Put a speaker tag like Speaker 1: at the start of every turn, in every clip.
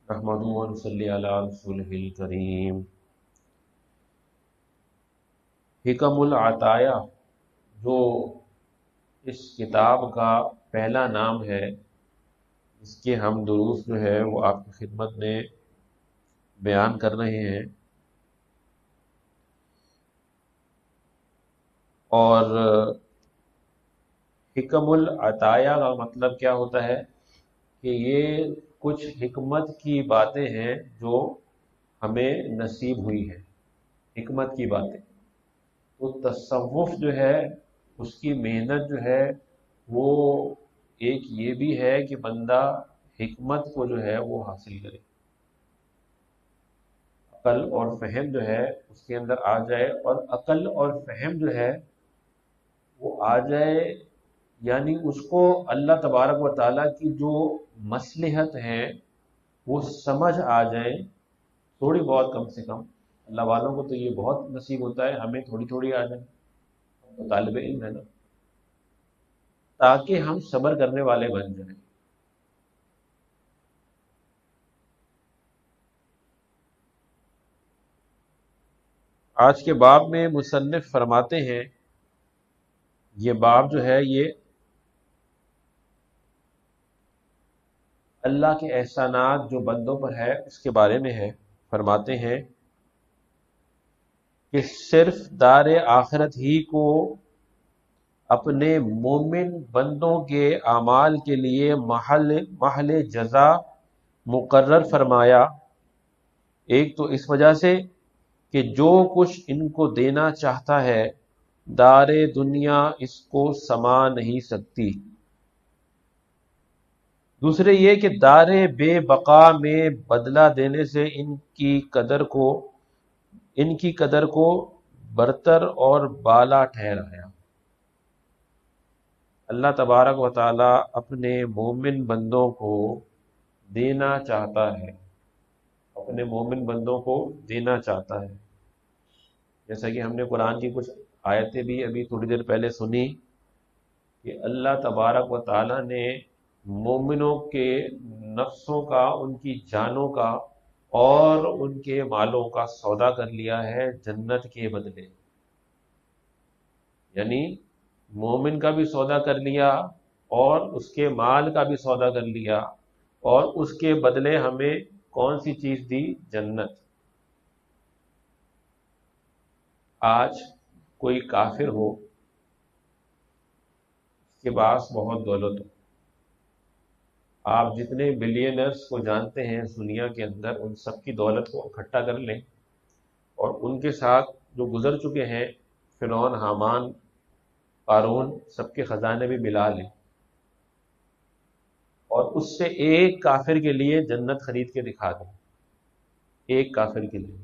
Speaker 1: نحمدہ و نصلی علی رسولہ الکریم۔ حکم العطایہ جو اس کتاب کا پہلا نام ہے، اس کے ہم دروس جو ہے وہ آپ کی خدمت میں بیان کر رہے ہیں، اور حکم العطایہ کا مطلب کیا ہوتا ہے کہ یہ کچھ حکمت کی باتیں ہیں جو ہمیں نصیب ہوئی ہیں، حکمت کی باتیں۔ تو تصوف جو ہے اس کی محنت جو ہے وہ ایک یہ بھی ہے کہ بندہ حکمت کو جو ہے وہ حاصل کرے، عقل اور فہم جو ہے اس کے اندر آ جائے، اور عقل اور فہم جو ہے وہ آ جائے، یعنی اس کو اللہ تبارک و تعالیٰ کی جو مصلحت ہیں وہ سمجھ آ جائیں، تھوڑی بہت کم سے کم۔ اللہ والوں کو تو یہ بہت نصیب ہوتا ہے، ہمیں تھوڑی تھوڑی آ جائیں، تو طالب علم ہے نا، تاکہ ہم صبر کرنے والے بن جائیں۔ آج کے باب میں مصنف فرماتے ہیں، یہ باب جو ہے یہ اللہ کے احسانات جو بندوں پر ہے اس کے بارے میں ہے۔ فرماتے ہیں کہ صرف دار آخرت ہی کو اپنے مومن بندوں کے اعمال کے لیے محل جزا مقرر فرمایا۔ ایک تو اس وجہ سے کہ جو کچھ ان کو دینا چاہتا ہے دار دنیا اس کو سما نہیں سکتی۔ دوسرے یہ کہ دار بے بقا میں بدلہ دینے سے ان کی قدر کو برتر اور بالا ٹھہرایا۔ اللہ تبارک و تعالی اپنے مومن بندوں کو دینا چاہتا ہے، اپنے مومن بندوں کو دینا چاہتا ہے، جیسا کہ ہم نے قرآن کی کچھ آیتیں بھی ابھی تھوڑی دیر پہلے سنی کہ اللہ تبارک و تعالی نے مومنوں کے نفسوں کا، ان کی جانوں کا اور ان کے مالوں کا سودا کر لیا ہے جنت کے بدلے۔ یعنی مومن کا بھی سودا کر لیا اور اس کے مال کا بھی سودا کر لیا، اور اس کے بدلے ہمیں کون سی چیز دی؟ جنت۔ آج کوئی کافر ہو، اس کے پاس بہت دولت ہو، آپ جتنے بلینئرز کو جانتے ہیں اس دنیا کے اندر، ان سب کی دولت کو اکٹھا کر لیں، اور ان کے ساتھ جو گزر چکے ہیں فرعون، حامان، قارون، سب کے خزانے بھی ملا لیں، اور اس سے ایک کافر کے لیے جنت خرید کے دکھا دیں، ایک کافر کے لیے۔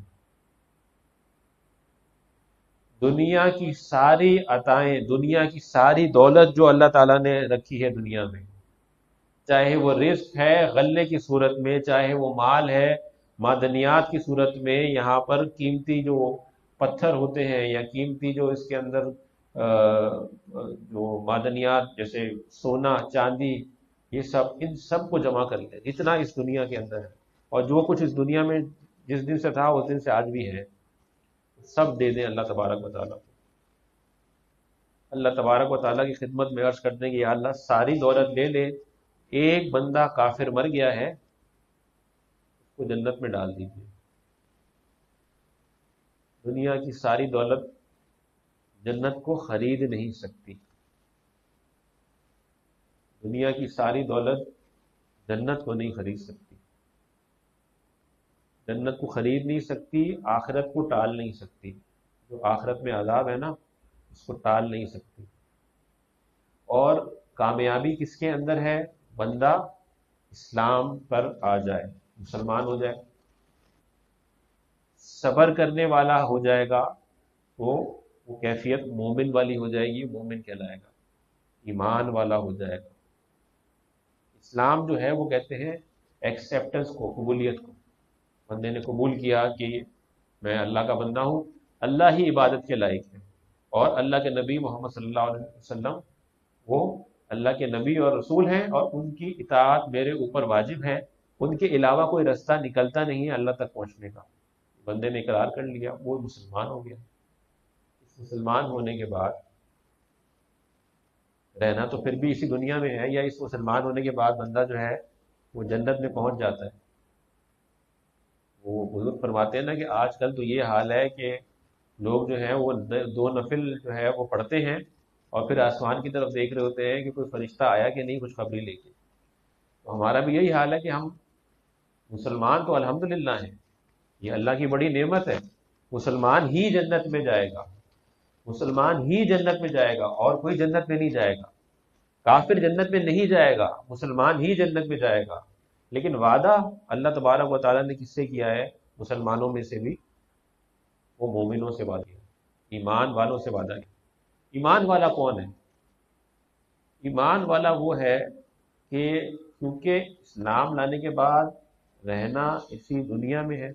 Speaker 1: دنیا کی ساری عطائیں، دنیا کی ساری دولت جو اللہ تعالیٰ نے رکھی ہے دنیا میں، چاہے وہ رزق ہے غلے کی صورت میں، چاہے وہ مال ہے معدنیات کی صورت میں، یہاں پر قیمتی جو پتھر ہوتے ہیں یا قیمتی جو اس کے اندر جو معدنیات جیسے سونا، چاندی، یہ سب، ان سب کو جمع کر لیں جتنا اس دنیا کے اندر ہے، اور جو کچھ اس دنیا میں جس دن سے تھا اس دن سے آج بھی ہے، سب دے دیں اللہ تبارک و تعالیٰ کو۔ اللہ تبارک و تعالیٰ کی خدمت میں عرض کرتے ہیں کہ یا اللہ ساری دولت لے لے، ایک بندہ کافر مر گیا ہے، اس کو جنت میں ڈال دیجیے۔ دنیا کی ساری دولت جنت کو خرید نہیں سکتی، دنیا کی ساری دولت جنت کو نہیں خرید سکتی، جنت کو خرید نہیں سکتی، آخرت کو ٹال نہیں سکتی، جو آخرت میں عذاب ہے نا اس کو ٹال نہیں سکتی۔ اور کامیابی کس کے اندر ہے؟ بندہ اسلام پر آ جائے، مسلمان ہو جائے، صبر کرنے والا ہو جائے گا، تو وہ کیفیت مومن والی ہو جائے گی، مومن کہلائے گا، ایمان والا ہو جائے گا۔ اسلام جو ہے وہ کہتے ہیں ایکسیپٹنس کو، قبولیت کو، بندے نے قبول کیا کہ میں اللہ کا بندہ ہوں، اللہ ہی عبادت کے لائق ہے، اور اللہ کے نبی محمد صلی اللہ علیہ وسلم وہ اللہ کے نبی اور رسول ہیں، اور ان کی اطاعت میرے اوپر واجب ہے، ان کے علاوہ کوئی راستہ نکلتا نہیں ہے اللہ تک پہنچنے کا. بندے نے اقرار کر لیا، وہ مسلمان ہو گیا. اس مسلمان ہونے کے بعد رہنا تو پھر بھی اسی دنیا میں ہے، یا اس مسلمان ہونے کے بعد بندہ جو ہے وہ جنت میں پہنچ جاتا ہے. وہ بزرگ فرماتے ہیں نا کہ آج کل تو یہ حال ہے کہ لوگ جو ہیں وہ 2 نفل جو ہے وہ پڑھتے ہیں اور پھر آسمان کی طرف دیکھ رہے ہوتے ہیں کہ کوئی فرشتہ آیا کہ نہیں کچھ خبری لے کے. تو ہمارا بھی یہی حال ہے کہ ہم مسلمان تو الحمدللہ ہیں، یہ اللہ کی بڑی نعمت ہے. مسلمان ہی جنت میں جائے گا، مسلمان ہی جنت میں جائے گا، اور کوئی جنت میں نہیں جائے گا. کافر جنت میں نہیں جائے گا، مسلمان ہی جنت میں جائے گا. لیکن وعدہ اللہ تبارک و تعالیٰ نے کس سے کیا ہے؟ مسلمانوں میں سے بھی، وہ مومنوں سے وعدہ کیا، ایمان والوں سے وعدہ کیا. ایمان والا کون ہے؟ ایمان والا وہ ہے کہ کیونکہ اسلام لانے کے بعد رہنا اسی دنیا میں ہے.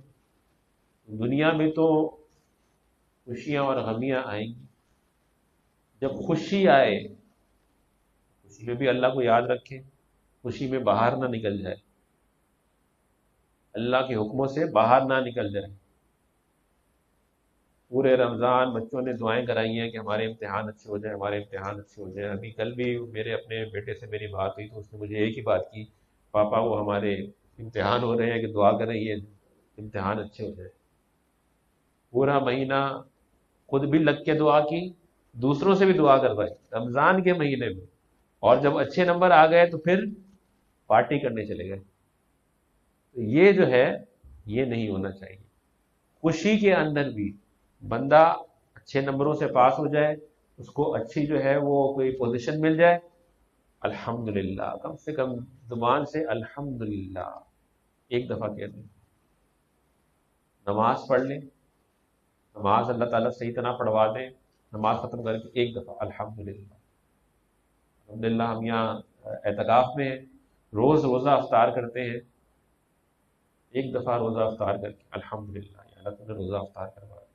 Speaker 1: دنیا میں تو خوشیاں اور غمیاں آئیں گی. جب خوشی آئے، خوشی میں بھی اللہ کو یاد رکھے، خوشی میں باہر نہ نکل جائے، اللہ کے حکموں سے باہر نہ نکل جائے. پورے رمضان بچوں نے دعائیں کرائی ہیں کہ ہمارے امتحان اچھے ہو جائیں، ہمارے امتحان اچھے ہو جائیں. ابھی کل بھی میرے اپنے بیٹے سے میری بات ہوئی تو اس نے مجھے ایک ہی بات کی، پاپا وہ ہمارے امتحان ہو رہے ہیں کہ دعا کریں یہ امتحان اچھے ہو جائے. پورا مہینہ خود بھی لگ کے دعا کی، دوسروں سے بھی دعا کروائی رمضان کے مہینے میں، اور جب اچھے نمبر آ گئے تو پھر پارٹی کرنے چلے گئے. تو یہ جو ہے یہ نہیں ہونا چاہیے. خوشی کے اندر بھی بندہ اچھے نمبروں سے پاس ہو جائے، اس کو اچھی جو ہے وہ کوئی پوزیشن مل جائے، الحمدللہ، کم سے کم زبان سے الحمدللہ ایک دفعہ کہہ دیں. نماز پڑھ لیں، نماز اللہ تعالیٰ صحیح طرح پڑھوا دیں، نماز ختم کر کے ایک دفعہ الحمدللہ. الحمدللہ ہم یہاں اعتکاف میں روز روزہ افطار کرتے ہیں، ایک دفعہ روزہ افطار کر کے الحمدللہ اللہ تعالیٰ نے روزہ افطار کروا دیا.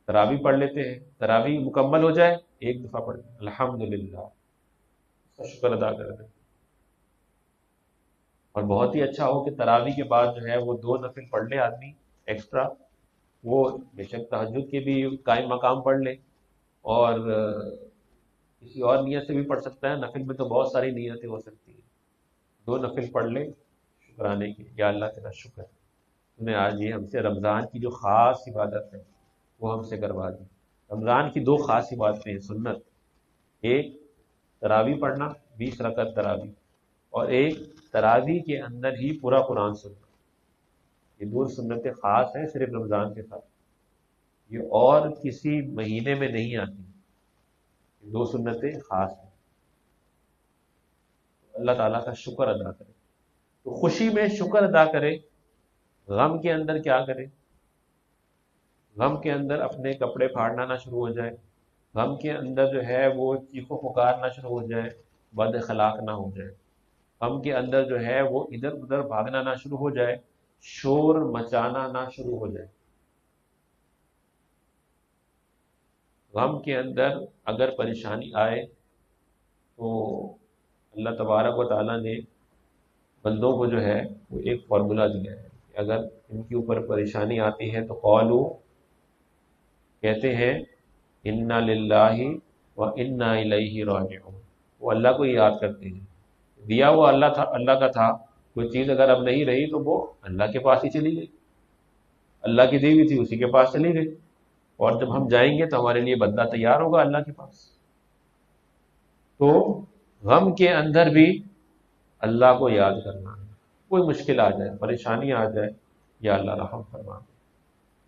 Speaker 1: تراویح پڑھ لیتے ہیں، تراویح مکمل ہو جائے ایک دفعہ پڑھ لیں الحمدللہ، اس کا شکر ادا کر دیں. اور بہت ہی اچھا ہو کہ تراویح کے بعد جو ہے وہ 2 نفل پڑھ لے آدمی ایکسٹرا. وہ بے شک تہجد کے بھی قائم مقام پڑھ لے، اور کسی اور نیت سے بھی پڑھ سکتا ہے. نفل میں تو بہت ساری نیتیں ہو سکتی ہیں. 2 نفل پڑھ لے شکرانے کی، یا اللہ تیرا شکر تو نے آج یہ ہم سے رمضان کی جو خاص عبادت ہے وہ ہم سے کروا دی. رمضان کی 2 خاص عبادتیں ہیں سنت، ایک تراویح پڑھنا 20 رکعت تراویح، اور ایک تراویح کے اندر ہی پورا قرآن سننا. یہ 2 سنتیں خاص ہیں صرف رمضان کے ساتھ، یہ اور کسی مہینے میں نہیں آتی. یہ 2 سنتیں خاص ہیں. اللہ تعالیٰ کا شکر ادا کرے. تو خوشی میں شکر ادا کرے، غم کے اندر کیا کرے؟ غم کے اندر اپنے کپڑے پھاڑنا نہ شروع ہو جائے، غم کے اندر جو ہے وہ چیخ و پکار نہ شروع ہو جائے، بد اخلاق نہ ہو جائے. غم کے اندر جو ہے وہ ادھر ادھر بھاگنا نہ شروع ہو جائے، شور مچانا نہ شروع ہو جائے. غم کے اندر اگر پریشانی آئے تو اللہ تبارک و تعالیٰ نے بندوں کو جو ہے وہ ایک فارمولہ دیا ہے کہ اگر ان کے اوپر پریشانی آتی ہے تو قالو، کہتے ہیں انا للہ و انا الیہ راجعون. وہ اللہ کو یاد کرتے ہیں. دیا وہ اللہ کا تھا، کوئی چیز اگر اب نہیں رہی تو وہ اللہ کے پاس ہی چلی گئی، اللہ کی دی ہوئی تھی اسی کے پاس چلی گئی، اور جب ہم جائیں گے تو ہمارے لیے بدلہ تیار ہوگا اللہ کے پاس. تو غم کے اندر بھی اللہ کو یاد کرنا ہے. کوئی مشکل آ جائے، پریشانی آ جائے، یا اللہ رحم فرما دے،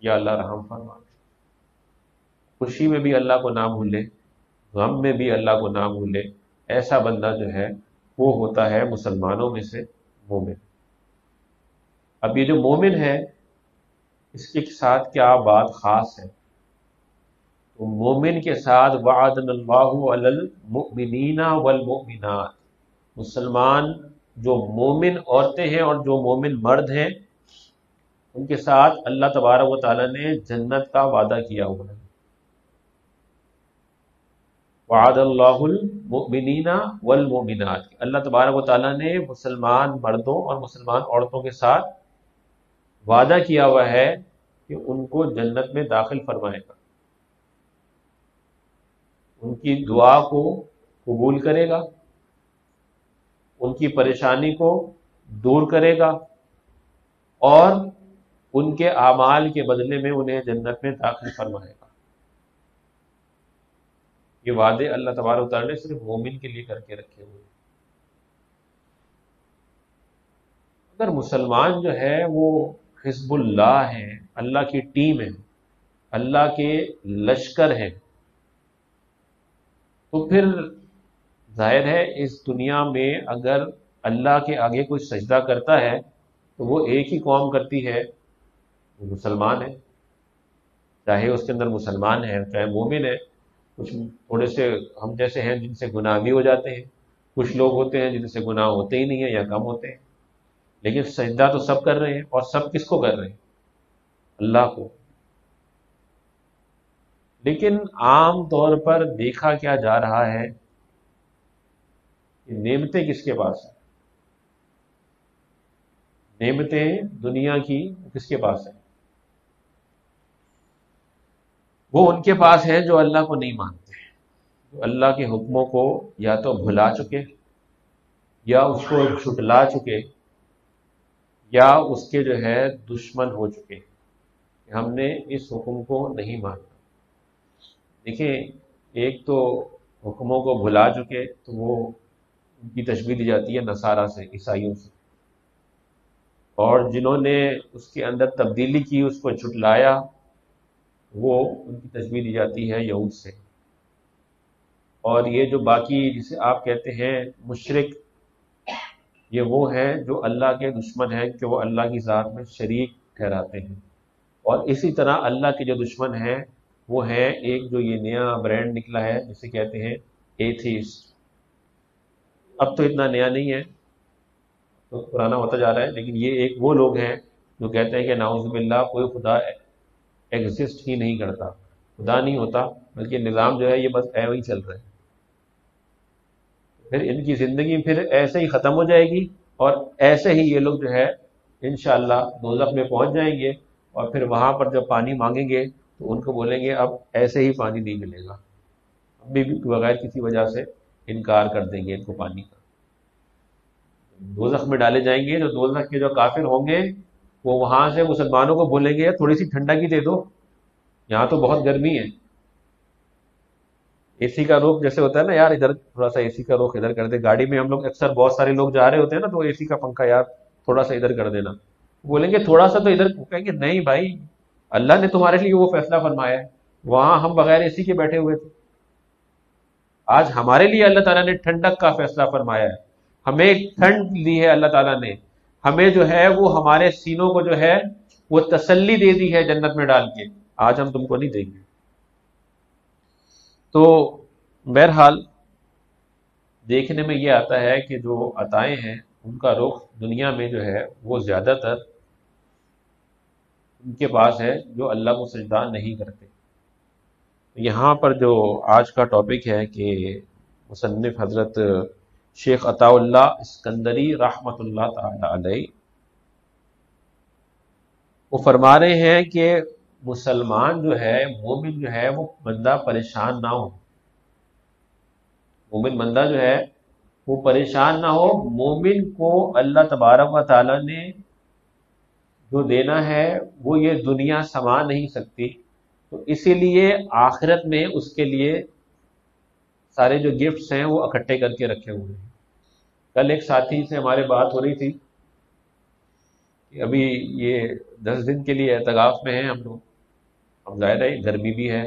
Speaker 1: یا اللہ رحم فرما دے. خوشی میں بھی اللہ کو نہ بھولے، غم میں بھی اللہ کو نہ بھولے. ایسا بندہ جو ہے وہ ہوتا ہے مسلمانوں میں سے مومن. اب یہ جو مومن ہے اس کے ساتھ کیا بات خاص ہے؟ تو مومن کے ساتھ وعدنا اللہ علی المؤمنین والمؤمنات، مسلمان جو مومن عورتیں ہیں اور جو مومن مرد ہیں ان کے ساتھ اللہ تبارک و تعالیٰ نے جنت کا وعدہ کیا ہوا ہے. وعد اللہ المؤمنین والمؤمنات، اللہ تبارک و تعالیٰ نے مسلمان مردوں اور مسلمان عورتوں کے ساتھ وعدہ کیا ہوا ہے کہ ان کو جنت میں داخل فرمائے گا، ان کی دعا کو قبول کرے گا، ان کی پریشانی کو دور کرے گا، اور ان کے اعمال کے بدلے میں انہیں جنت میں داخل فرمائے گا۔ یہ وعدے اللہ تبارک و تعالیٰ نے صرف مومن کے لیے کر کے رکھے ہوئے ہیں۔ اگر مسلمان جو ہے وہ حزب اللہ ہے، اللہ کی ٹیم ہے، اللہ کے لشکر ہے، تو پھر ظاہر ہے اس دنیا میں اگر اللہ کے آگے کوئی سجدہ کرتا ہے تو وہ ایک ہی قوم کرتی ہے، وہ مسلمان ہے، چاہے اس کے اندر مسلمان ہے چاہے مومن ہے۔ کچھ تھوڑے سے ہم جیسے ہیں جن سے گناہ بھی ہو جاتے ہیں، کچھ لوگ ہوتے ہیں جن سے گناہ ہوتے ہی نہیں ہیں یا کم ہوتے ہیں، لیکن سجدہ تو سب کر رہے ہیں، اور سب کس کو کر رہے ہیں؟ اللہ کو۔ لیکن عام طور پر دیکھا کیا جا رہا ہے کہ نعمتیں کس کے پاس ہیں؟ نعمتیں دنیا کی کس کے پاس ہیں؟ وہ ان کے پاس ہے جو اللہ کو نہیں مانتے، جو اللہ کے حکموں کو یا تو بھلا چکے، یا اس کو جھٹلا چکے، یا اس کے جو ہے دشمن ہو چکے کہ ہم نے اس حکم کو نہیں مانا۔ دیکھیں، ایک تو حکموں کو بھلا چکے تو وہ ان کی تشبیہ دی جاتی ہے نصارہ سے، عیسائیوں سے، اور جنہوں نے اس کے اندر تبدیلی کی، اس کو جھٹلایا، وہ ان کی تشبیہ دی جاتی ہے یہود سے۔ اور یہ جو باقی جسے آپ کہتے ہیں مشرک، یہ وہ ہیں جو اللہ کے دشمن ہیں کہ وہ اللہ کی ذات میں شریک ٹھہراتے ہیں۔ اور اسی طرح اللہ کے جو دشمن ہیں وہ ہیں ایک جو یہ نیا برانڈ نکلا ہے جسے کہتے ہیں ایتھیسٹ۔ اب تو اتنا نیا نہیں ہے، تو پرانا ہوتا جا رہا ہے، لیکن یہ ایک وہ لوگ ہیں جو کہتے ہیں کہ نعوذ باللہ کوئی خدا ایگزسٹ ہی نہیں کرتا، خدا نہیں ہوتا، بلکہ نظام جو ہے یہ بس ایویں ہی چل رہا ہے۔ پھر ان کی زندگی پھر ایسے ہی ختم ہو جائے گی، اور ایسے ہی یہ لوگ جو ہے انشاءاللہ دوزخ میں پہنچ جائیں گے، اور پھر وہاں پر جب پانی مانگیں گے تو ان کو بولیں گے اب ایسے ہی پانی نہیں ملے گا، ابھی بھی بغیر کسی وجہ سے انکار کر دیں گے ان کو پانی کا۔ دوزخ میں ڈالے جائیں گے، جو دوزخ کے جو کافر ہوں گے وہ وہاں سے مسلمانوں کو بولیں گے تھوڑی سی ٹھنڈا کی دے دو، یہاں تو بہت گرمی ہے، اے سی کا رخ جیسے ہوتا ہے نا، یار ادھر تھوڑا سا اے سی کا رخ ادھر کر دے۔ گاڑی میں ہم لوگ اکثر بہت سارے لوگ جا رہے ہوتے ہیں نا، تو اے سی کا پنکھا یار تھوڑا سا ادھر کر دینا، بولیں گے تھوڑا سا تو ادھر، کہیں گے نہیں بھائی اللہ نے تمہارے لیے وہ فیصلہ فرمایا ہے، وہاں ہم بغیر اے سی کے بیٹھے ہوئے تھے، آج ہمارے لیے اللہ تعالیٰ نے ٹھنڈک کا فیصلہ فرمایا ہے، ہمیں ٹھنڈ دی ہے اللہ تعالیٰ نے، ہمیں جو ہے وہ ہمارے سینوں کو جو ہے وہ تسلی دے دی ہے جنت میں ڈال کے، آج ہم تم کو نہیں دیں گے۔ تو بہرحال دیکھنے میں یہ آتا ہے کہ جو عطائیں ہیں ان کا رخ دنیا میں جو ہے وہ زیادہ تر ان کے پاس ہے جو اللہ کو سجدہ نہیں کرتے۔ یہاں پر جو آج کا ٹاپک ہے کہ مصنف حضرت شیخ عطا اللہ اسکندری رحمۃ اللہ تعالی علیہ وہ فرما رہے ہیں کہ مسلمان جو ہے، مومن جو ہے، وہ بندہ پریشان نہ ہو، مومن بندہ جو ہے وہ پریشان نہ ہو۔ مومن کو اللہ تبارک و تعالی نے جو دینا ہے وہ یہ دنیا سما نہیں سکتی، تو اسی لیے آخرت میں اس کے لیے سارے جو گفٹس ہیں وہ اکٹھے کر کے رکھے ہوئے ہیں۔ کل ایک ساتھی سے ہمارے بات ہو رہی تھی کہ ابھی یہ 10 دن کے لیے اعتکاف میں ہیں ہم لوگ، اب ظاہر ہے گرمی بھی ہے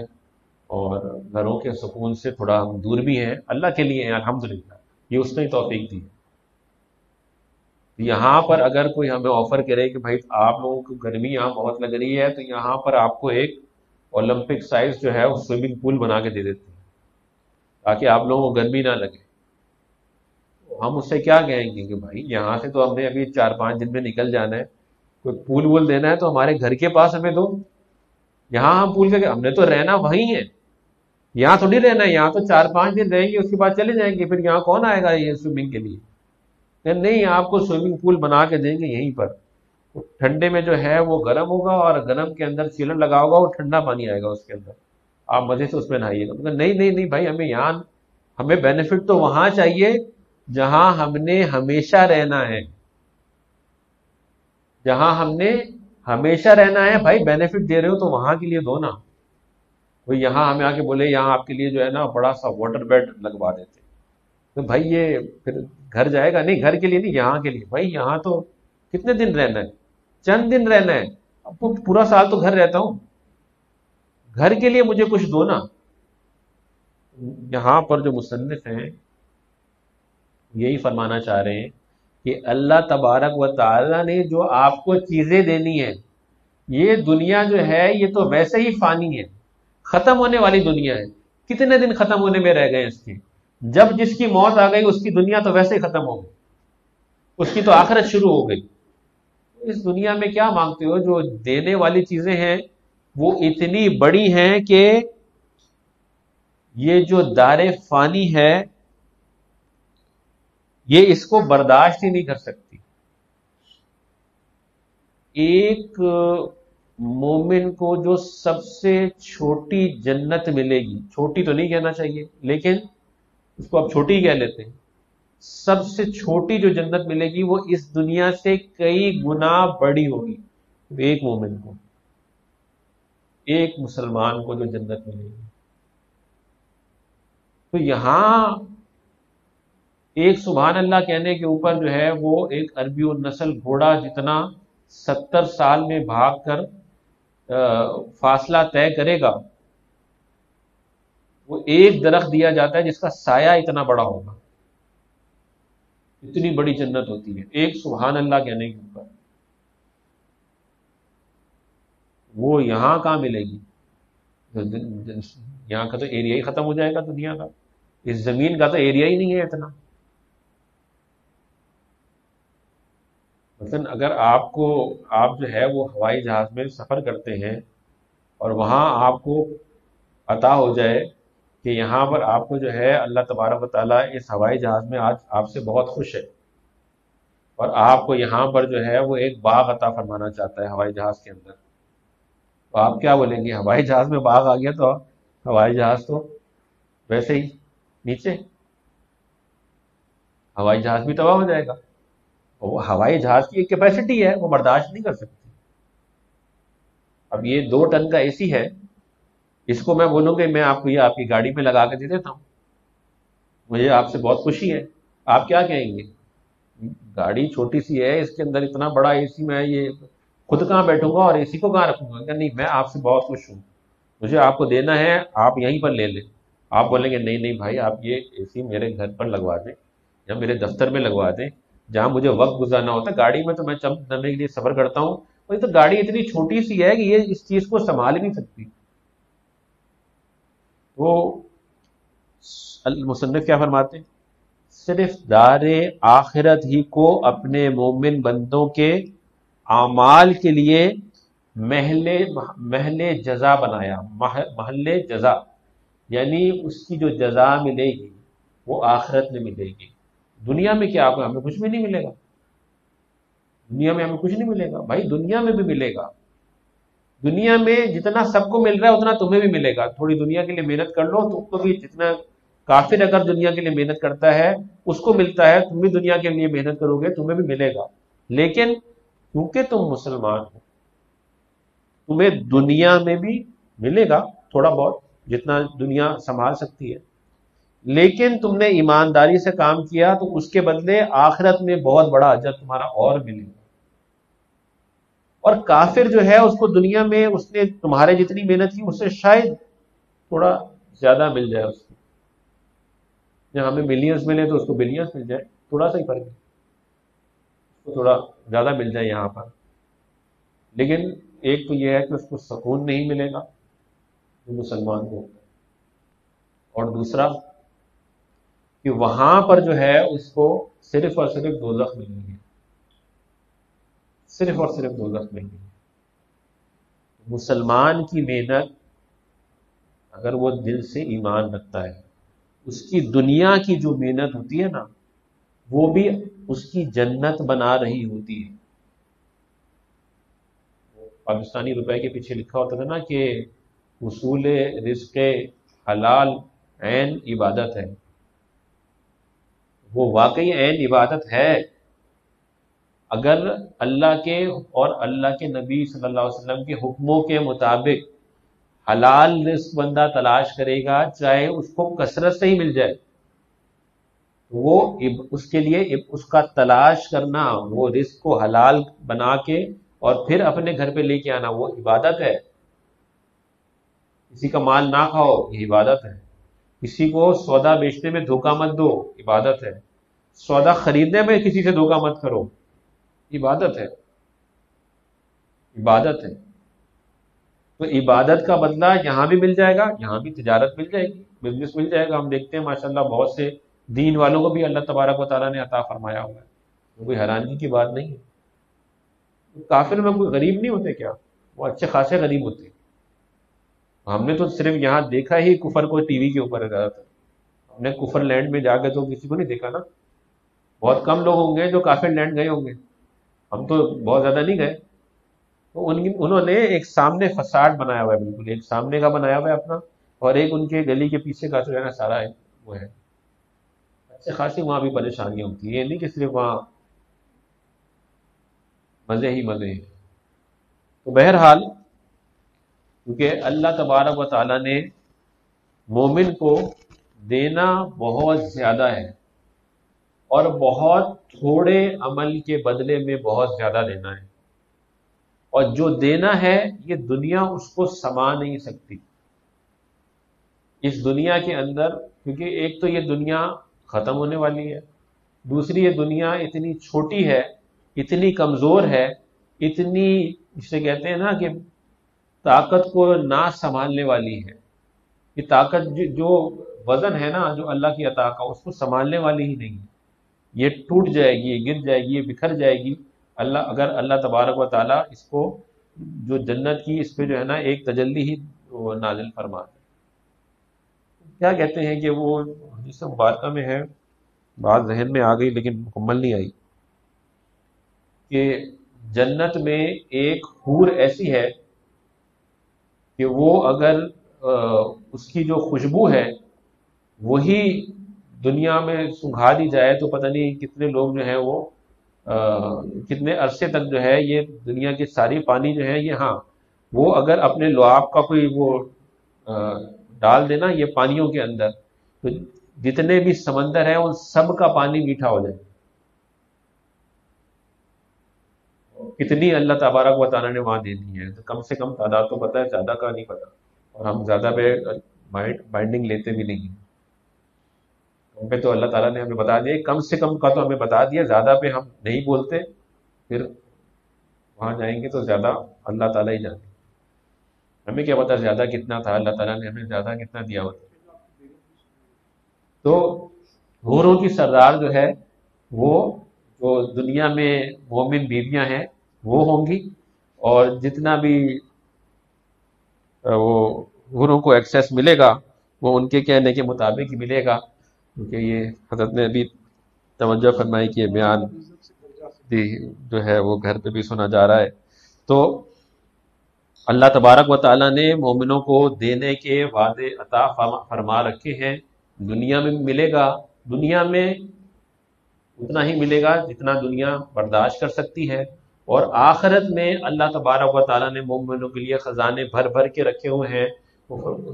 Speaker 1: اور گھروں کے سکون سے تھوڑا ہم دور بھی ہیں، اللہ کے لیے ہیں الحمدللہ، یہ اس نے توفیق دی۔ یہاں پر اگر کوئی ہمیں آفر کرے کہ بھائی آپ لوگوں کو گرمی یہاں بہت لگ رہی ہے، تو یہاں پر آپ کو ایک اولمپک سائز جو ہے وہ سوئمنگ پول بنا کے دے دیتے ہیں تاکہ آپ لوگوں کو گرمی نہ لگے، ہم اس سے کیا کہیں گے کہ بھائی یہاں سے تو ہم نے ابھی 4-5 دن میں نکل جانا ہے، کوئی پول وول دینا ہے تو ہمارے گھر کے پاس ہمیں دو، یہاں ہم پول کے ہم نے تو رہنا وہیں ہے، یہاں تھوڑی رہنا ہے، یہاں تو 4-5 دن رہیں گے، اس کے بعد چلے جائیں گے، پھر یہاں کون آئے گا یہ سوئمنگ کے لیے؟ نہیں، آپ کو سوئمنگ پول بنا کے دیں گے یہیں پر، ٹھنڈے میں جو ہے وہ گرم ہوگا، اور گرم کے اندر چیلر لگا ہوگا، وہ ٹھنڈا پانی آئے گا اس کے اندر، آپ مزے سے اس میں نہائیے گا۔ نہیں نہیں نہیں بھائی، ہمیں یہاں، ہمیں بینیفٹ تو وہاں چاہیے جہاں ہم نے ہمیشہ رہنا ہے، جہاں ہم نے ہمیشہ رہنا ہے بھائی، بینیفٹ دے رہے ہو تو وہاں کے لیے دو نا۔ وہ یہاں ہمیں آ کے بولے یہاں آپ کے لیے جو ہے نا بڑا سا واٹر بیڈ لگوا دیتے، تو بھائی یہ پھر گھر جائے گا؟ نہیں، گھر کے لیے نہیں، یہاں کے لیے بھائی، یہاں تو کتنے دن رہنا ہے؟ چند دن رہنا ہے، اب تو پورا سال تو گھر رہتا ہوں، گھر کے لیے مجھے کچھ دو نا۔ یہاں پر جو مصنف ہیں یہی فرمانا چاہ رہے ہیں کہ اللہ تبارک و تعالی نے جو آپ کو چیزیں دینی ہے، یہ دنیا جو ہے یہ تو ویسے ہی فانی ہے، ختم ہونے والی دنیا ہے، کتنے دن ختم ہونے میں رہ گئے اس کے؟ جب جس کی موت آ گئی اس کی دنیا تو ویسے ہی ختم ہو گئی، اس کی تو آخرت شروع ہو گئی۔ اس دنیا میں کیا مانگتے ہو؟ جو دینے والی چیزیں ہیں وہ اتنی بڑی ہیں کہ یہ جو دار فانی ہے یہ اس کو برداشت ہی نہیں کر سکتی۔ ایک مومن کو جو سب سے چھوٹی جنت ملے گی، چھوٹی تو نہیں کہنا چاہیے لیکن اس کو اب چھوٹی ہی کہہ لیتے ہیں، سب سے چھوٹی جو جنت ملے گی وہ اس دنیا سے کئی گنا بڑی ہوگی۔ ایک مومن کو، ایک مسلمان کو جو جنت ملے گی، تو یہاں ایک سبحان اللہ کہنے کے اوپر جو ہے وہ ایک عربی النسل گھوڑا جتنا 70 سال میں بھاگ کر فاصلہ طے کرے گا، وہ ایک درخت دیا جاتا ہے جس کا سایہ اتنا بڑا ہوگا، اتنی بڑی جنت ہوتی ہے ایک سبحان اللہ کہنے کے اوپر۔ وہ یہاں کہاں ملے گی؟ یہاں کا تو ایریا ہی ختم ہو جائے گا دنیا کا، اس زمین کا تو ایریا ہی نہیں ہے اتنا۔ مثلا اگر آپ جو ہے وہ ہوائی جہاز میں سفر کرتے ہیں اور وہاں آپ کو عطا ہو جائے کہ یہاں پر آپ کو جو ہے اللہ تبارک و تعالیٰ اس ہوائی جہاز میں آج آپ سے بہت خوش ہے، اور آپ کو یہاں پر جو ہے وہ ایک باغ عطا فرمانا چاہتا ہے ہوائی جہاز کے اندر، تو آپ کیا بولیں گے؟ ہوائی جہاز میں باغ آ گیا تو ہوائی جہاز تو ویسے ہی نیچے، ہوائی جہاز بھی تباہ ہو جائے گا۔ وہ ہوائی جہاز کی ایک کیپیسٹی ہے، وہ برداشت نہیں کر سکتی۔ اب یہ 2 ٹن کا اے سی ہے، اس کو میں بولوں کہ میں آپ کو یہ آپ کی گاڑی میں لگا کے دے دیتا ہوں، مجھے آپ سے بہت خوشی ہے، آپ کیا کہیں گے؟ گاڑی چھوٹی سی ہے، اس کے اندر اتنا بڑا اے سی، میں یہ خود کہاں بیٹھوں گا اور اے سی کو کہاں رکھوں گا؟ کہ نہیں، میں آپ سے بہت خوش ہوں، مجھے آپ کو دینا ہے، آپ یہیں پر لے لیں۔ آپ بولیں گے نہیں نہیں بھائی، آپ یہ اے سی میرے گھر پر لگوا دیں یا میرے دفتر میں لگوا دیں، جہاں مجھے وقت گزارنا ہوتا ہے، گاڑی میں تو میں چند کرنے کے لیے سفر کرتا ہوں، اور یہ تو گاڑی اتنی چھوٹی سی ہے کہ یہ اس چیز کو سنبھال ہی نہیں سکتی۔ وہ المصنف کیا فرماتے ہیں؟ صرف دار آخرت ہی کو اپنے مومن بندوں کے اعمال کے لیے محل محل جزا بنایا، محل جزا، یعنی اس کی جو جزا ملے گی وہ آخرت میں ملے گی۔ دنیا میں کیا ہمیں کچھ بھی نہیں ملے گا، دنیا میں ہمیں کچھ نہیں ملے گا بھائی، دنیا میں بھی ملے گا، دنیا میں جتنا سب کو مل رہا ہے اتنا تمہیں بھی ملے گا، تھوڑی دنیا کے لیے محنت کر لو، تم کو بھی جتنا، کافر اگر دنیا کے لیے محنت کرتا ہے اس کو ملتا ہے، تم بھی دنیا کے لیے محنت کرو گے تمہیں بھی ملے گا، لیکن کیونکہ تم مسلمان ہو تمہیں دنیا میں بھی ملے گا تھوڑا بہت، جتنا دنیا سنبھال سکتی ہے، لیکن تم نے ایمانداری سے کام کیا تو اس کے بدلے آخرت میں بہت بڑا اجر تمہارا اور ملے گا۔ اور کافر جو ہے اس کو دنیا میں اس نے تمہارے جتنی محنت کی اس سے شاید تھوڑا زیادہ مل جائے، اس کو جب ہمیں ملینز ملے تو اس کو بلینز مل جائے، تھوڑا سا ہی فرق ہے، اس کو تھوڑا زیادہ مل جائے یہاں پر، لیکن ایک تو یہ ہے کہ اس کو سکون نہیں ملے گا جو مسلمان کو، اور دوسرا کہ وہاں پر جو ہے اس کو صرف اور صرف دوزخ ملیں گے، صرف اور صرف دوزخ ملیں گے۔ مسلمان کی محنت اگر وہ دل سے ایمان رکھتا ہے، اس کی دنیا کی جو محنت ہوتی ہے نا، وہ بھی اس کی جنت بنا رہی ہوتی ہے۔ پاکستانی روپے کے پیچھے لکھا ہوتا تھا نا کہ حصول رزق حلال عین عبادت ہے، وہ واقعی عین عبادت ہے۔ اگر اللہ کے اور اللہ کے نبی صلی اللہ علیہ وسلم کے حکموں کے مطابق حلال رزق بندہ تلاش کرے گا، چاہے اس کو کثرت سے ہی مل جائے، وہ اس کے لیے اس کا تلاش کرنا، وہ رزق کو حلال بنا کے اور پھر اپنے گھر پہ لے کے آنا، وہ عبادت ہے۔ کسی کا مال نہ کھاؤ، یہ عبادت ہے۔ کسی کو سودا بیچنے میں دھوکہ مت دو، عبادت ہے۔ سودا خریدنے میں کسی سے دھوکہ مت کرو، عبادت ہے، عبادت ہے۔ تو عبادت کا بدلہ یہاں بھی مل جائے گا، یہاں بھی تجارت مل جائے گی، بزنس مل جائے گا۔ ہم دیکھتے ہیں ماشاءاللہ بہت سے دین والوں کو بھی اللہ تبارک و تعالیٰ نے عطا فرمایا ہوا ہے، وہ کوئی حیرانگی کی بات نہیں ہے۔ کافر میں کوئی غریب نہیں ہوتے کیا؟ وہ اچھے خاصے غریب ہوتے ہیں۔ ہم نے تو صرف یہاں دیکھا ہی کفر کو ٹی وی کے اوپر زیادہ تر، ہم نے کفر لینڈ میں جا کے تو کسی کو نہیں دیکھا نا۔ بہت کم لوگ ہوں گے جو کافر لینڈ گئے ہوں گے، ہم تو بہت زیادہ نہیں گئے۔ تو انہوں نے ایک سامنے فساد بنایا ہوا ہے، بالکل ایک سامنے کا بنایا ہوا ہے اپنا، اور ایک ان کے گلی کے پیچھے کا جو ہے نا سارا ہے وہ ہے۔ اچھے خاصی وہاں بھی پریشانیاں ہوتی ہیں، یہ نہیں کہ صرف وہاں مزے ہی مزے ہیں۔ تو بہرحال کیونکہ اللہ تبارک و تعالیٰ نے مومن کو دینا بہت زیادہ ہے، اور بہت تھوڑے عمل کے بدلے میں بہت زیادہ دینا ہے، اور جو دینا ہے یہ دنیا اس کو سما نہیں سکتی اس دنیا کے اندر، کیونکہ ایک تو یہ دنیا ختم ہونے والی ہے، دوسری یہ دنیا اتنی چھوٹی ہے، اتنی کمزور ہے، اتنی جسے کہتے ہیں نا کہ طاقت کو نہ سنبھالنے والی ہے۔ یہ طاقت جو وزن ہے نا جو اللہ کی عطا کا، اس کو سنبھالنے والی ہی نہیں ہے، یہ ٹوٹ جائے گی، یہ گر جائے گی، یہ بکھر جائے گی۔ اگر اللہ تبارک و تعالیٰ اس کو جو جنت کی اس پہ جو ہے نا ایک تجلی ہی وہ نازل فرما دے۔ کیا کہتے ہیں کہ وہ حدیث مبارکہ میں ہے، بات ذہن میں آ گئی لیکن مکمل نہیں آئی، کہ جنت میں ایک حور ایسی ہے کہ وہ اگر اس کی جو خوشبو ہے وہی دنیا میں سنگھا دی جائے تو پتہ نہیں کتنے لوگ جو ہیں وہ کتنے عرصے تک جو ہے یہ دنیا کی ساری پانی جو ہے یہ، ہاں وہ اگر اپنے لعاب کا کوئی وہ ڈال دینا یہ پانیوں کے اندر، تو جتنے بھی سمندر ہیں ان سب کا پانی میٹھا ہو جائے۔ کتنی اللہ تبارک و تعالیٰ نے وہاں دے دی ہے، تو کم سے کم تعداد تو پتہ ہے، زیادہ کا نہیں پتہ، اور ہم زیادہ پہ بائنڈنگ لیتے بھی نہیں ہیں۔ کم پہ تو اللہ تعالیٰ نے ہمیں بتا دیا، کم سے کم کا تو ہمیں بتا دیا، زیادہ پہ ہم نہیں بولتے، پھر وہاں جائیں گے تو زیادہ اللہ تعالیٰ ہی جانے، ہمیں کیا پتا زیادہ کتنا تھا، اللہ تعالیٰ نے ہمیں زیادہ کتنا دیا ہوتا۔ تو حوروں کی سردار جو ہے وہ جو دنیا میں مومن بیویاں ہیں وہ ہوں گی، اور جتنا بھی وہ حوروں کو ایکسیس ملے گا وہ ان کے کہنے کے مطابق ہی ملے گا، کیونکہ یہ حضرت نے ابھی توجہ فرمائی کہ یہ بیان بھی جو ہے وہ گھر پہ بھی سنا جا رہا ہے۔ تو اللہ تبارک و تعالیٰ نے مومنوں کو دینے کے وعدے عطا فرما رکھے ہیں، دنیا میں ملے گا، دنیا میں اتنا ہی ملے گا جتنا دنیا برداشت کر سکتی ہے، اور آخرت میں اللہ تبارک و تعالیٰ نے مومنوں کے لیے خزانے بھر بھر کے رکھے ہوئے ہیں۔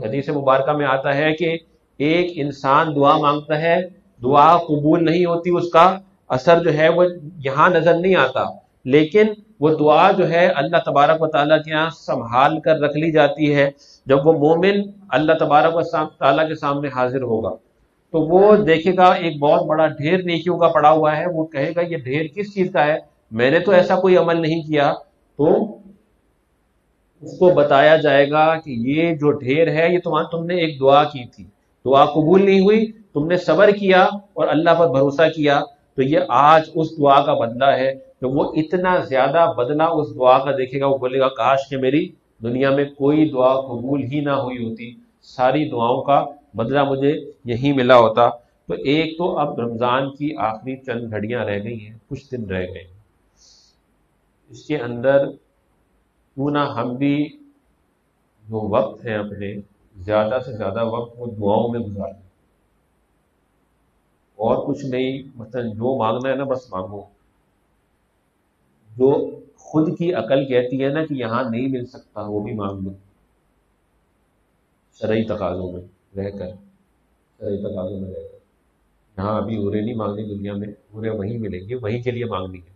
Speaker 1: حدیث مبارکہ میں آتا ہے کہ ایک انسان دعا مانگتا ہے، دعا قبول نہیں ہوتی، اس کا اثر جو ہے وہ یہاں نظر نہیں آتا، لیکن وہ دعا جو ہے اللہ تبارک و تعالیٰ کے یہاں سنبھال کر رکھ لی جاتی ہے۔ جب وہ مومن اللہ تبارک و تعالیٰ کے سامنے حاضر ہوگا تو وہ دیکھے گا ایک بہت بڑا ڈھیر نیکیوں کا پڑا ہوا ہے، وہ کہے گا یہ ڈھیر کس چیز کا ہے، میں نے تو ایسا کوئی عمل نہیں کیا۔ تو اس کو بتایا جائے گا کہ یہ جو ڈھیر ہے یہ تم نے ایک دعا کی تھی، دعا قبول نہیں ہوئی، تم نے صبر کیا اور اللہ پر بھروسہ کیا، تو یہ آج اس دعا کا بدلہ ہے۔ تو وہ اتنا زیادہ بدلہ اس دعا کا دیکھے گا، وہ بولے گا کاش کہ میری دنیا میں کوئی دعا قبول ہی نہ ہوئی ہوتی، ساری دعاؤں کا بدلہ مجھے یہی ملا ہوتا۔ تو ایک تو اب رمضان کی آخری چند گھڑیاں رہ گئی ہیں، کچھ دن رہ گئے ہیں، اس کے اندر کیوں نہ ہم بھی جو وقت ہے اپنے، زیادہ سے زیادہ وقت وہ دعاؤں میں گزاریں، اور کچھ نہیں، مثلا جو مانگنا ہے نا بس مانگو، جو خود کی عقل کہتی ہے نا کہ یہاں نہیں مل سکتا وہ بھی مانگ لو، شرعی تقاضوں میں رہ کر، شرعی تقاضوں میں رہ کر، یہاں ابھی اورے نہیں مانگنی دنیا میں، اورے وہیں ملیں گے، وہیں کے لیے مانگنی ہے۔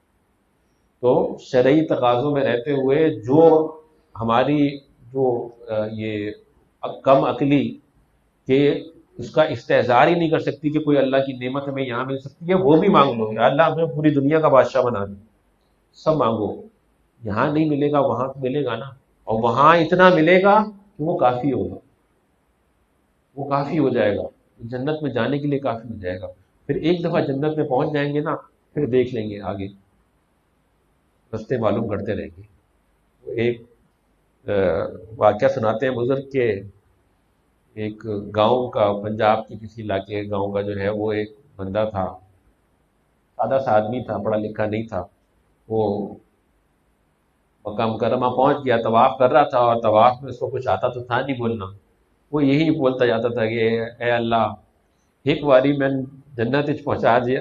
Speaker 1: تو شرعی تقاضوں میں رہتے ہوئے جو ہماری جو یہ کم عقلی کہ اس کا استحضار ہی نہیں کر سکتی کہ کوئی اللہ کی نعمت ہمیں یہاں مل سکتی ہے، وہ بھی مانگ لو، یا اللہ ہمیں پوری دنیا کا بادشاہ بنا دے، سب مانگو، یہاں نہیں ملے گا وہاں تو ملے گا نا، اور وہاں اتنا ملے گا کہ وہ کافی ہوگا، وہ کافی ہو جائے گا، جنت میں جانے کے لیے کافی ہو جائے گا۔ پھر ایک دفعہ جنت میں پہنچ جائیں گے نا، پھر دیکھ لیں گے آگے، رستے معلوم کرتے رہیں گے۔ ایک واقعہ سناتے ہیں بزرگ کے، ایک گاؤں کا، پنجاب کے کسی علاقے گاؤں کا جو ہے، وہ ایک بندہ تھا، سادہ سا آدمی تھا، پڑھا لکھا نہیں تھا، وہ مکہ مکرمہ پہنچ گیا، طواف کر رہا تھا، اور طواف میں اس کو کچھ آتا تو تھا نہیں بولنا، وہ یہی بولتا جاتا تھا کہ اے اللہ ایک باری میں جنت وچ پہنچا دے،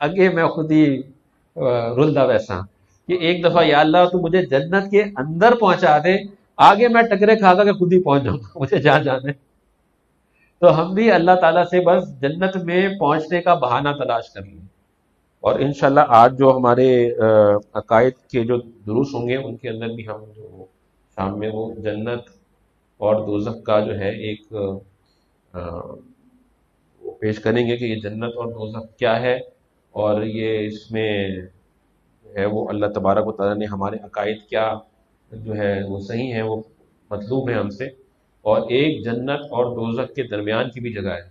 Speaker 1: اگے میں خود ہی رلدا ویسا، کہ ایک دفعہ یا اللہ تو مجھے جنت کے اندر پہنچا دے، آگے میں ٹکرے کھا کر کے خود ہی پہنچ جاؤں گا، مجھے جہاں جانا ہے۔ تو ہم بھی اللہ تعالیٰ سے بس جنت میں پہنچنے کا بہانہ تلاش کر لیں، اور انشاءاللہ آج جو ہمارے عقائد کے جو دروس ہوں گے ان کے اندر بھی ہم جو شام میں وہ جنت اور دوزخ کا جو ہے ایک وہ پیش کریں گے کہ یہ جنت اور دوزخ کیا ہے، اور یہ اس میں جو ہے وہ اللہ تبارک و تعالیٰ نے ہمارے عقائد کیا جو ہے وہ صحیح ہیں، وہ مطلوب ہیں ہم سے، اور ایک جنت اور دوزخ کے درمیان کی بھی جگہ ہے۔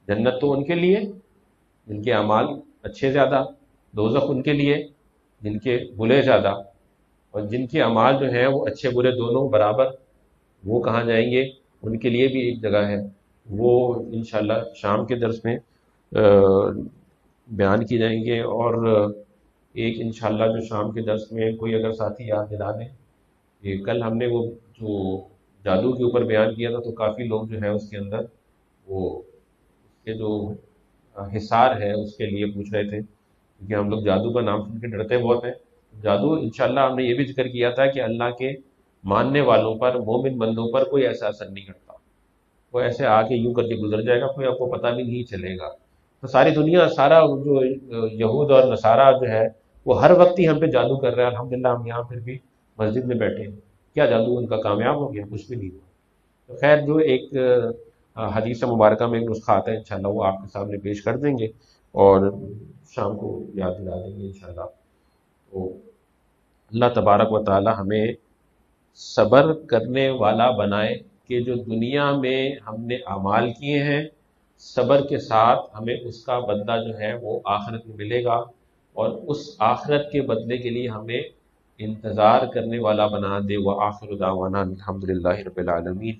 Speaker 1: جنت تو ان کے لیے جن کے اعمال اچھے زیادہ، دوزخ ان کے لیے جن کے برے زیادہ، اور جن کے اعمال جو ہیں وہ اچھے برے دونوں برابر، وہ کہاں جائیں گے، ان کے لیے بھی ایک جگہ ہے، وہ انشاءاللہ شام کے درس میں بیان کی جائیں گے۔ اور ایک انشاءاللہ جو شام کے درس میں کوئی اگر ساتھی یاد دلا دیں کہ کل ہم نے وہ جو جادو کے اوپر بیان کیا تھا، تو کافی لوگ جو ہے اس کے اندر وہ اس کے جو حصار ہے اس کے لیے پوچھ رہے تھے، کیونکہ ہم لوگ جادو کا نام سن کے ڈرتے بہت ہیں۔ جادو انشاءاللہ ہم نے یہ بھی ذکر کیا تھا کہ اللہ کے ماننے والوں پر، مومن بندوں پر کوئی ایسا اثر نہیں کرتا، وہ ایسے آ کے یوں کر کے گزر جائے گا، کوئی آپ کو پتہ بھی نہیں چلے گا۔ تو ساری دنیا، سارا جو یہود اور نصارہ جو ہے وہ ہر وقت ہی ہم پہ جادو کر رہے ہیں، الحمدللہ ہم یہاں پھر بھی مسجد میں بیٹھے ہیں، کیا جادو ان کا کامیاب ہو گیا؟ کچھ بھی نہیں ہوا۔ تو خیر، جو ایک حدیث مبارکہ میں ایک نسخہ آتا ہے انشاءاللہ وہ آپ کے سامنے پیش کر دیں گے، اور شام کو یاد دلا دیں گے انشاءاللہ۔ تو اللہ تبارک و تعالی ہمیں صبر کرنے والا بنائے، کہ جو دنیا میں ہم نے اعمال کیے ہیں صبر کے ساتھ ہمیں اس کا بدلہ جو ہے وہ آخرت میں ملے گا، اور اس آخرت کے بدلے کے لیے ہمیں انتظار کرنے والا بنا دے۔ وآخر دعوانا الحمدللہ رب العالمین۔